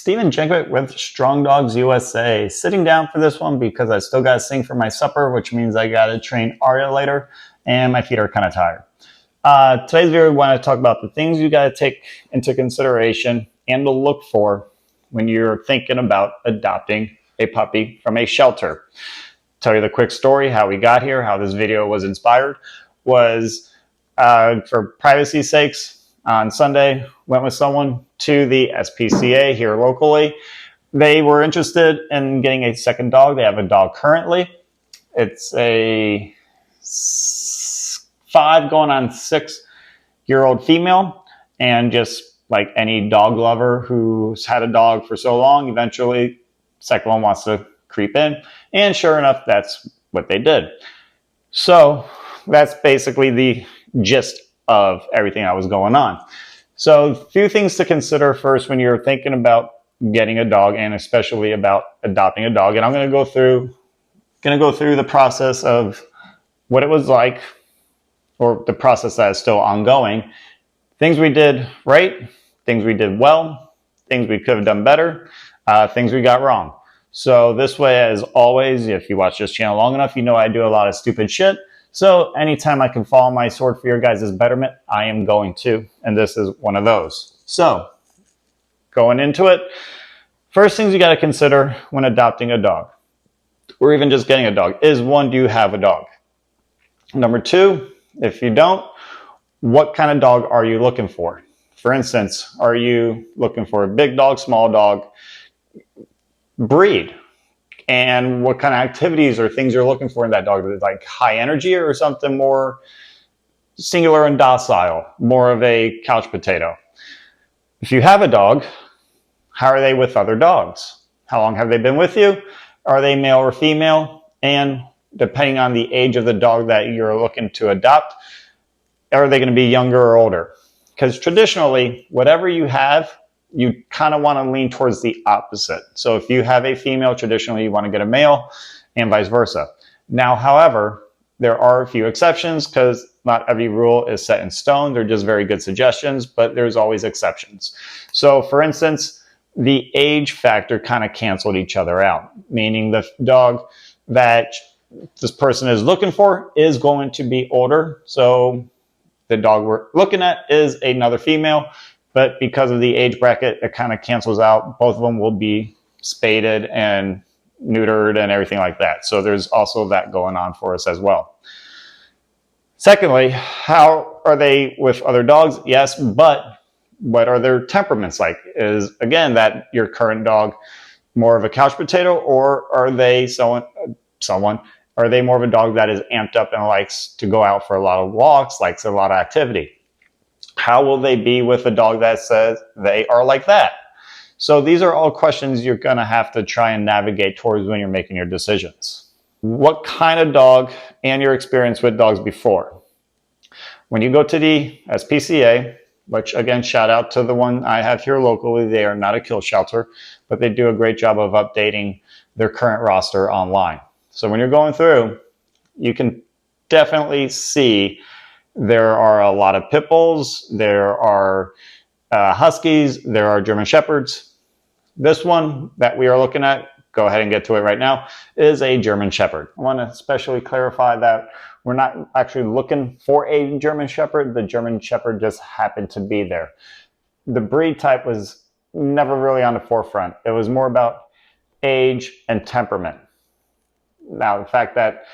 Steven Jenkovic with Strong Dogs USA. Sitting down for this one because I still got to sing for my supper, which means I got to train Arya later, and my feet are kind of tired. Today's video, we want to talk about the things you got to take into consideration and to look for when you're thinking about adopting a puppy from a shelter. Tell you the quick story, how we got here, how this video was inspired, was for privacy's sakes, on Sunday, went with someone to the SPCA here locally. They were interested in getting a second dog. They have a dog currently. It's a 5 going on 6-year-old female, and just like any dog lover who's had a dog for so long, eventually second one wants to creep in, and sure enough, that's what they did. So that's basically the gist of everything that was going on. So a few things to consider first when you're thinking about getting a dog, and especially about adopting a dog. And I'm going to go through the process of what it was like, or the process that is still ongoing. Things we did right, things we did well, things we could have done better, things we got wrong. So this way, as always, if you watch this channel long enough, you know I do a lot of stupid shit. So anytime I can follow my sword for your guys' betterment, I am going to. And this is one of those. So going into it, first things you got to consider when adopting a dog, or even just getting a dog, is one, do you have a dog? Number two, if you don't, what kind of dog are you looking for? For instance, are you looking for a big dog, small dog, breed? And what kind of activities or things you're looking for in that dog? Like high energy, or something more singular and docile, more of a couch potato? If you have a dog, how are they with other dogs? How long have they been with you? Are they male or female? And depending on the age of the dog that you're looking to adopt, are they going to be younger or older? Because traditionally, whatever you have, you kind of want to lean towards the opposite. So if you have a female, traditionally you want to get a male, and vice versa. Now, however, there are a few exceptions, because not every rule is set in stone. They're just very good suggestions, but there's always exceptions. So for instance, the age factor kind of canceled each other out, meaning the dog that this person is looking for is going to be older. So the dog we're looking at is another female, but because of the age bracket, it kind of cancels out. Both of them will be spaded and neutered and everything like that. So there's also that going on for us as well. Secondly, how are they with other dogs? Yes, but what are their temperaments like? Is, again, that your current dog more of a couch potato, or are they are they more of a dog that is amped up and likes to go out for a lot of walks, likes a lot of activity? How will they be with a dog that says they are like that? So these are all questions you're going to have to try and navigate towards when you're making your decisions. What kind of dog, and your experience with dogs before? When you go to the SPCA, which again, shout out to the one I have here locally. They are not a kill shelter, but they do a great job of updating their current roster online. So when you're going through, you can definitely see there are a lot of pit bulls, there are huskies, there are German shepherds. This one that we are looking at, go ahead and get to it right now, is a German shepherd. I want to especially clarify that we're not actually looking for a German shepherd. The German shepherd just happened to be there. The breed type was never really on the forefront. It was more about age and temperament. Now, the fact that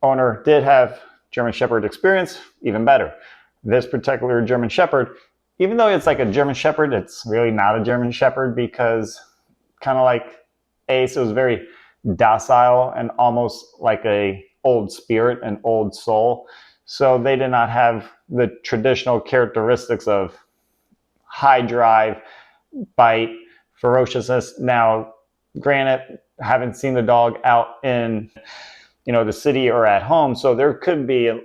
owner did have German Shepherd experience, even better. This particular German Shepherd, even though it's like a German Shepherd, it's really not a German Shepherd, because kind of like Ace, it was very docile and almost like a old spirit, an old soul. So they did not have the traditional characteristics of high drive, bite, ferociousness. Now, granted, I haven't seen the dog out in the city or at home, so there could be a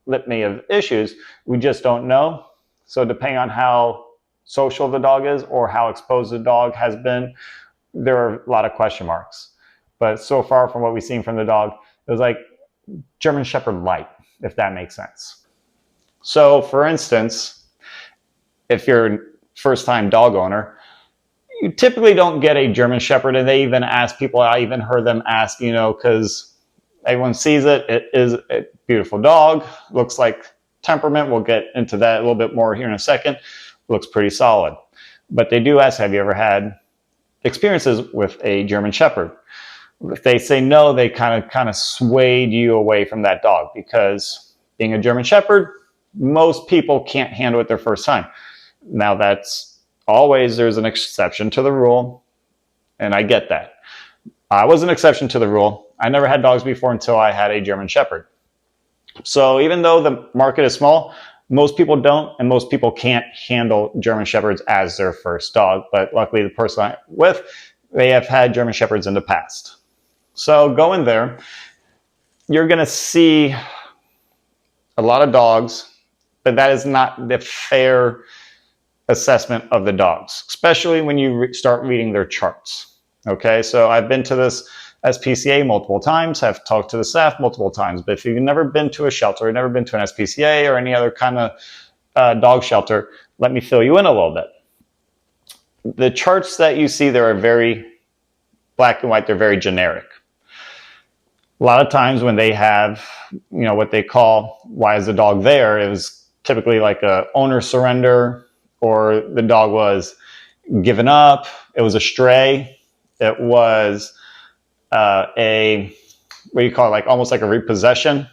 litany of issues. We just don't know. So depending on how social the dog is or how exposed the dog has been, there are a lot of question marks. But so far from what we've seen from the dog, it was like German Shepherd light, if that makes sense. So for instance, if you're a first-time dog owner, You typically don't get a German Shepherd, and they even ask people, I even heard them ask, because everyone sees it. It is a beautiful dog. Looks like temperament. We'll get into that a little bit more here in a second. Looks pretty solid. But they do ask, have you ever had experiences with a German Shepherd? If they say no, they kind of swayed you away from that dog, because being a German Shepherd, most people can't handle it their first time. Now that's always, there's an exception to the rule, and I get that. I was an exception to the rule. I never had dogs before until I had a German Shepherd. So even though the market is small, most people don't, and most people can't handle German Shepherds as their first dog. But luckily, the person I'm with, they have had German Shepherds in the past. So go in there, you're going to see a lot of dogs, but that is not the fair assessment of the dogs, especially when you start reading their charts. Okay, so I've been to this SPCA multiple times, I've talked to the staff multiple times, but if you've never been to a shelter, or never been to an SPCA or any other kind of dog shelter, let me fill you in a little bit. The charts that you see there are very black and white, they're very generic. A lot of times when they have, what they call, why is the dog there, it was typically like a owner surrender, or the dog was given up, it was a stray, it was what do you call it, like almost like a repossession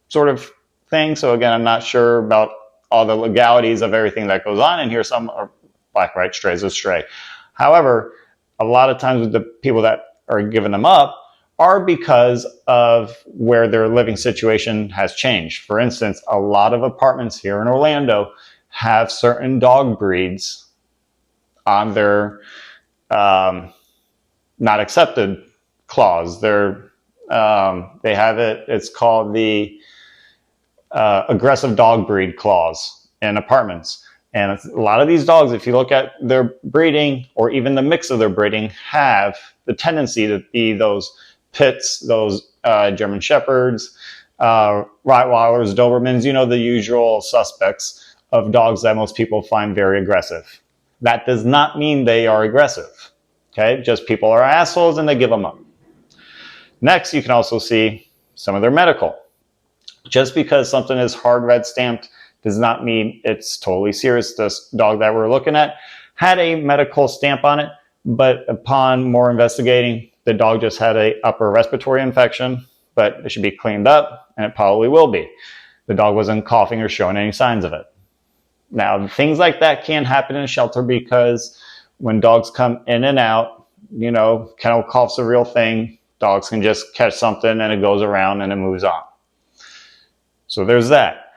sort of thing. So again, I'm not sure about all the legalities of everything that goes on, and here some are black, white, strays, a stray. However, a lot of times with the people that are giving them up are because of where their living situation has changed. For instance, a lot of apartments here in Orlando have certain dog breeds on their not accepted clause. They have it, it's called the aggressive dog breed clause in apartments. And a lot of these dogs, if you look at their breeding or even the mix of their breeding, have the tendency to be those pits, those German Shepherds, Rottweilers, Dobermans, the usual suspects of dogs that most people find very aggressive. That does not mean they are aggressive. Okay, just people are assholes and they give them up. Next, you can also see some of their medical. Just because something is hard red stamped does not mean it's totally serious. This dog that we're looking at had a medical stamp on it, but upon more investigating, the dog just had an upper respiratory infection, but it should be cleaned up, and it probably will be. The dog wasn't coughing or showing any signs of it. Now, things like that can happen in a shelter because when dogs come in and out, kennel cough's a real thing. Dogs can just catch something and it goes around and it moves on. So there's that.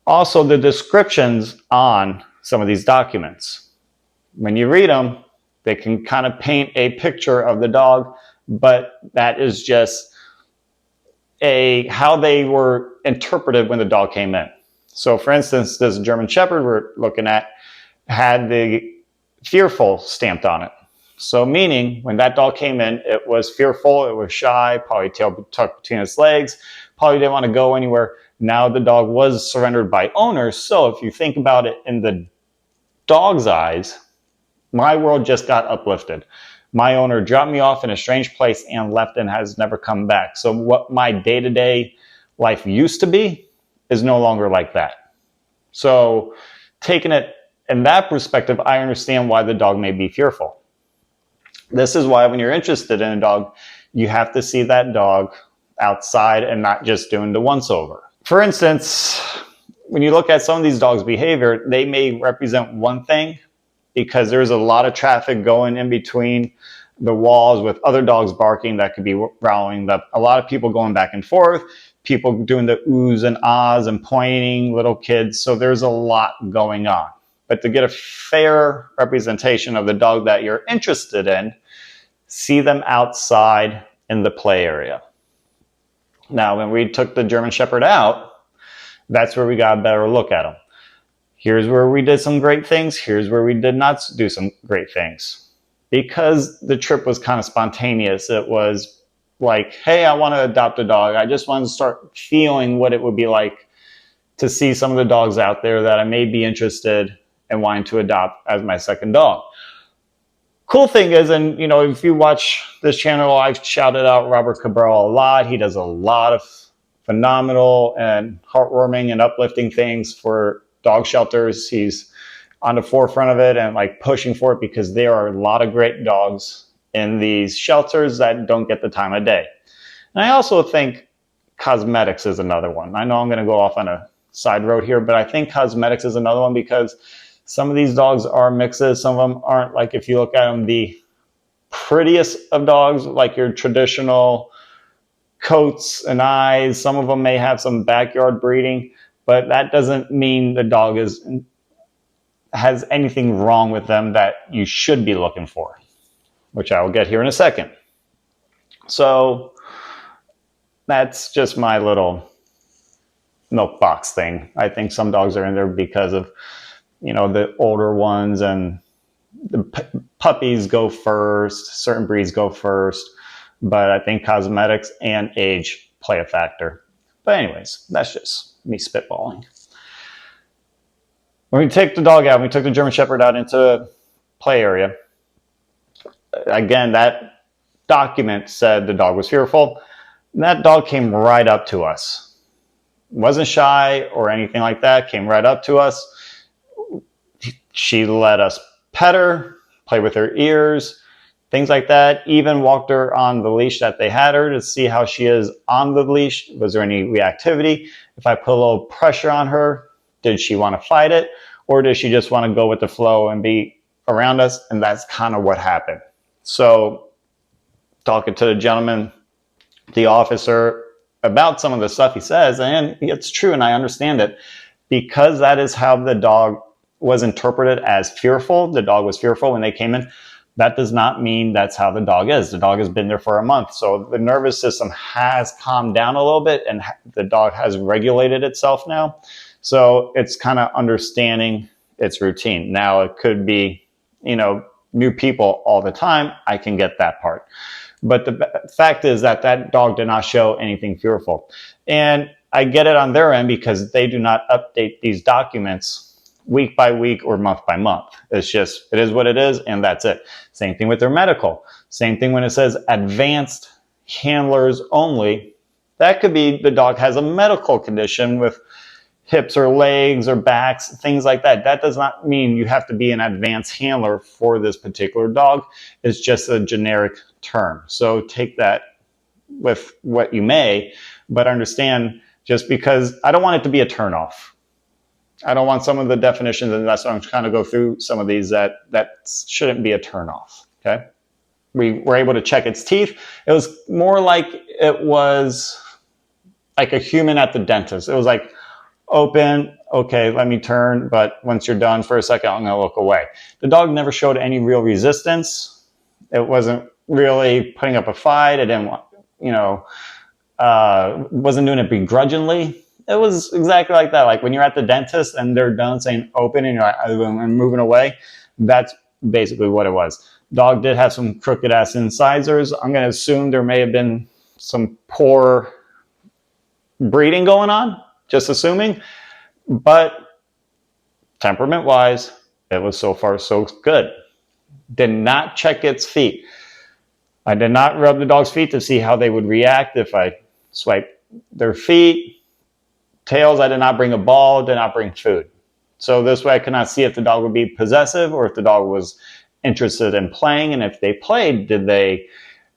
Also, the descriptions on some of these documents. When you read them, they can kind of paint a picture of the dog, but that is just how they were interpreted when the dog came in. So for instance, this German Shepherd we're looking at had the fearful stamped on it. So meaning when that dog came in, it was fearful, it was shy, probably tail tucked between its legs, probably didn't want to go anywhere. Now the dog was surrendered by owners. So if you think about it in the dog's eyes, my world just got uplifted. My owner dropped me off in a strange place and left and has never come back. So what my day-to-day life used to be is no longer like that. So taking it in that perspective, I understand why the dog may be fearful. This is why when you're interested in a dog, you have to see that dog outside and not just doing the once over. For instance, when you look at some of these dogs' behavior, they may represent one thing because there's a lot of traffic going in between the walls with other dogs barking that could be growling, a lot of people going back and forth, people doing the oohs and ahs and pointing, little kids. So there's a lot going on. But to get a fair representation of the dog that you're interested in, see them outside in the play area. Now, when we took the German Shepherd out, that's where we got a better look at him. Here's where we did some great things. Here's where we did not do some great things. Because the trip was kind of spontaneous, it was like, hey, I want to adopt a dog. I just want to start feeling what it would be like to see some of the dogs out there that I may be interested in wanting to adopt as my second dog. Cool thing is, and you know, if you watch this channel, I've shouted out Robert Cabral a lot. He does a lot of phenomenal and heartwarming and uplifting things for dog shelters. He's on the forefront of it and like pushing for it because there are a lot of great dogs in these shelters that don't get the time of day. And I also think cosmetics is another one. I know I'm going to go off on a side road here, but I think cosmetics is another one because some of these dogs are mixes. Some of them aren't, like if you look at them, the prettiest of dogs, like your traditional coats and eyes. Some of them may have some backyard breeding, but that doesn't mean the dog has anything wrong with them that you should be looking for, which I will get here in a second. So that's just my little milk box thing. I think some dogs are in there because of, you know, the older ones, and the puppies go first, certain breeds go first, but I think cosmetics and age play a factor. But anyways, that's just me spitballing. When we take the dog out, we took the German Shepherd out into the play area. Again, that document said the dog was fearful. And that dog came right up to us. Wasn't shy or anything like that, came right up to us. She let us pet her, play with her ears, things like that. Even walked her on the leash that they had her to see how she is on the leash. Was there any reactivity? If I put a little pressure on her, did she want to fight it? Or does she just want to go with the flow and be around us? And that's kind of what happened. So talking to the gentleman, the officer, about some of the stuff he says, and it's true, and I understand it, because that is how the dog was interpreted as fearful. The dog was fearful when they came in. That does not mean that's how the dog is. The dog has been there for a month. So the nervous system has calmed down a little bit, and the dog has regulated itself now. So it's kind of understanding its routine. Now it could be, you know, new people all the time. I can get that part. But the fact is that that dog did not show anything fearful. And I get it on their end because they do not update these documents week by week or month by month. It's just, it is what it is, and that's it. Same thing with their medical. Same thing when it says advanced handlers only. That could be the dog has a medical condition with hips or legs or backs, things like that. That does not mean you have to be an advanced handler for this particular dog. It's just a generic term. So take that with what you may, but understand, just because I don't want it to be a turnoff. I don't want some of the definitions, and that's why I'm trying to go through some of these that shouldn't be a turnoff. Okay. We were able to check its teeth. It was more like it was like a human at the dentist. It was like, open, okay, let me turn, but once you're done for a second, I'm gonna look away. The dog never showed any real resistance. It wasn't really putting up a fight. It didn't want, you know, wasn't doing it begrudgingly. It was exactly like that. Like when you're at the dentist and they're done saying open and you're like, I'm moving away. That's basically what it was. Dog did have some crooked ass incisors. I'm gonna assume there may have been some poor breeding going on. Just assuming, but temperament wise, it was so far so good. Did not check its feet. I did not rub the dog's feet to see how they would react if I swiped their feet. Tails, I did not bring a ball, did not bring food. So this way I could not see if the dog would be possessive or if the dog was interested in playing. And if they played, did they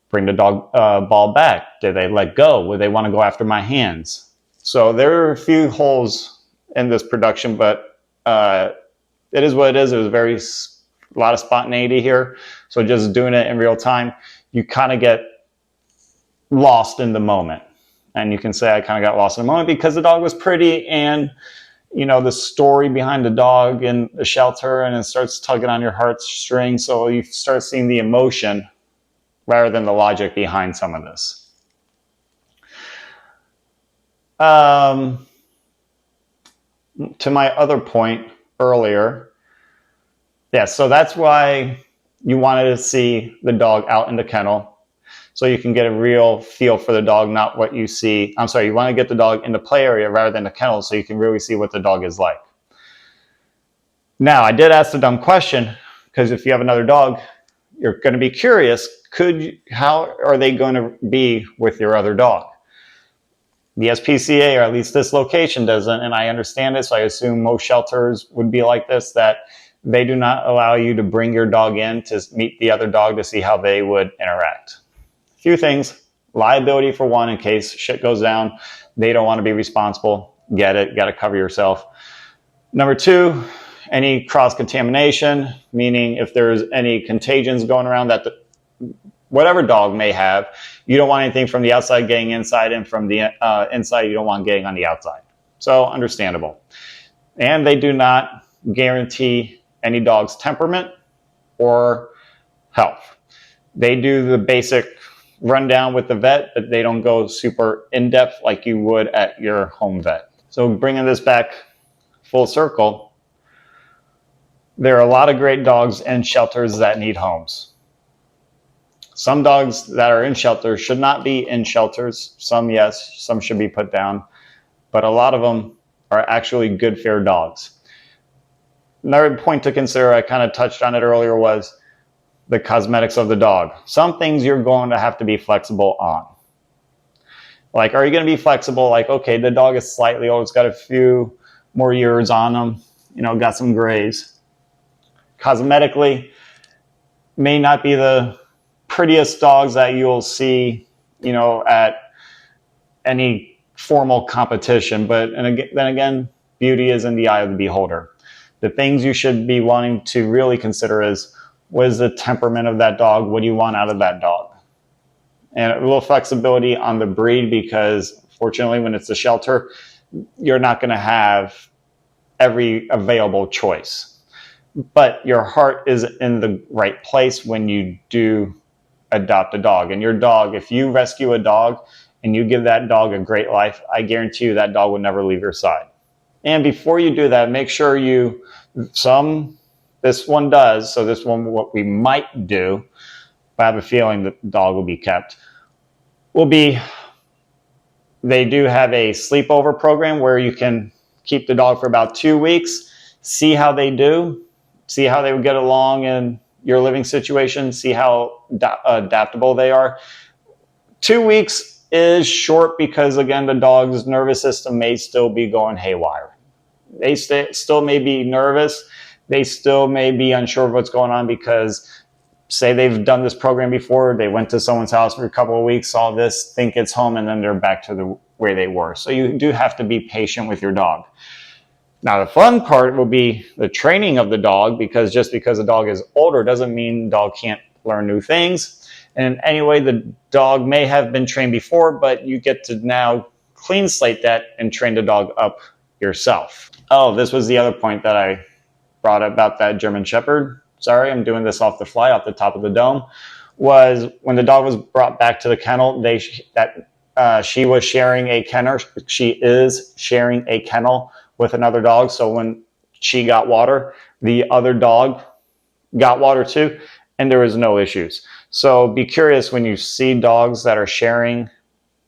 bring the dog ball back? Did they let go? Would they want to go after my hands? So there are a few holes in this production, but it is what it is. There's a lot of spontaneity here. So just doing it in real time, you kind of get lost in the moment. And you can say I kind of got lost in the moment because the dog was pretty, and you know, the story behind the dog in the shelter, and it starts tugging on your heartstrings. So you start seeing the emotion rather than the logic behind some of this. To my other point earlier, yeah, so that's why you wanted to see the dog out in the kennel, so you can get a real feel for the dog, not what you see. I'm sorry, you want to get the dog in the play area rather than the kennel, so you can really see what the dog is like. Now, I did ask the dumb question, because if you have another dog, you're going to be curious, how are they going to be with your other dog? The SPCA, or at least this location, doesn't, and I understand this. I assume most shelters would be like this, that they do not allow you to bring your dog in to meet the other dog to see how they would interact. A few things: liability for one, in case shit goes down. They don't want to be responsible. Get it. Got to cover yourself. Number two, any cross-contamination, meaning if there's any contagions going around that whatever dog may have, you don't want anything from the outside getting inside, and from the inside, you don't want getting on the outside. So understandable. And they do not guarantee any dog's temperament or health. They do the basic rundown with the vet, but they don't go super in-depth like you would at your home vet. So bringing this back full circle, there are a lot of great dogs in shelters that need homes. Some dogs that are in shelters should not be in shelters. Some, yes, some should be put down, but a lot of them are actually good, fair dogs. Another point to consider, I kind of touched on it earlier, was the cosmetics of the dog. Some things you're going to have to be flexible on. Like, are you going to be flexible? Like, okay, the dog is slightly old. It's got a few more years on them. You know, got some grays. Cosmetically, may not be the prettiest dogs that you'll see, you know, at any formal competition. But then again, beauty is in the eye of the beholder. The things you should be wanting to really consider is, what is the temperament of that dog? What do you want out of that dog? And a little flexibility on the breed, because fortunately when it's a shelter, you're not going to have every available choice. But your heart is in the right place when you do adopt a dog. And your dog, if you rescue a dog and you give that dog a great life, I guarantee you that dog will never leave your side. And before you do that, make sure this one does, so this one, what we might do, but I have a feeling that the dog will be kept, will be, they do have a sleepover program where you can keep the dog for about 2 weeks, see how they do, see how they would get along in your living situation, see how adaptable they are. 2 weeks is short because, again, the dog's nervous system may still be going haywire. They still may be nervous. They still may be unsure of what's going on because, say they've done this program before, they went to someone's house for a couple of weeks, saw this, think it's home, and then they're back to the way they were. So you do have to be patient with your dog. Now, the fun part will be the training of the dog, because just because the dog is older doesn't mean the dog can't learn new things. And anyway, the dog may have been trained before, but you get to now clean slate that and train the dog up yourself. Oh, this was the other point that I brought up about that German Shepherd. Sorry, I'm doing this off the fly, off the top of the dome. Was when the dog was brought back to the kennel, she was sharing a kennel. She is sharing a kennel with another dog. So when she got water, the other dog got water too, and there was no issues. So be curious when you see dogs that are sharing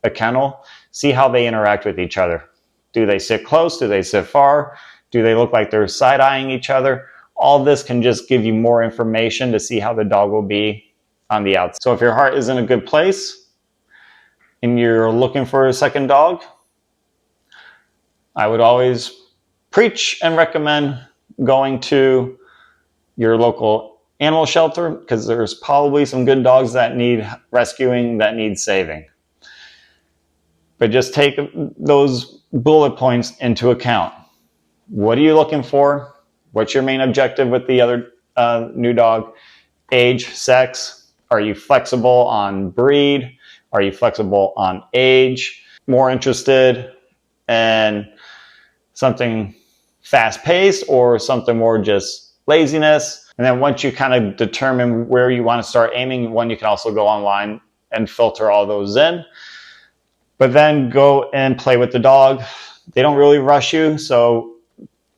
a kennel, see how they interact with each other. Do they sit close? Do they sit far? Do they look like they're side-eyeing each other? All this can just give you more information to see how the dog will be on the outside. So if your heart is in a good place and you're looking for a second dog, I would always preach and recommend going to your local animal shelter, because there's probably some good dogs that need rescuing, that need saving. But just take those bullet points into account. What are you looking for? What's your main objective with the other new dog? Age, sex. Are you flexible on breed? Are you flexible on age? More interested in something fast-paced or something more just laziness? And then once you kind of determine where you want to start aiming, you can also go online and filter all those in. But then go and play with the dog. They don't really rush you, so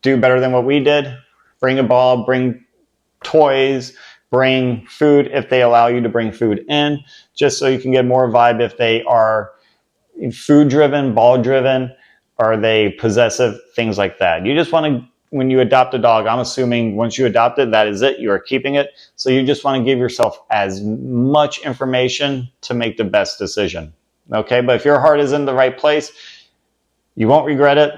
do better than what we did. Bring a ball, bring toys, bring food if they allow you to bring food in, just so you can get more vibe if they are food-driven, ball-driven, are they possessive, things like that. You just want to when you adopt a dog, I'm assuming once you adopt it, that is it. You are keeping it. So you just want to give yourself as much information to make the best decision. Okay, but if your heart is in the right place, you won't regret it.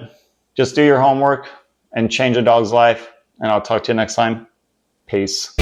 Just do your homework and change a dog's life. And I'll talk to you next time. Peace.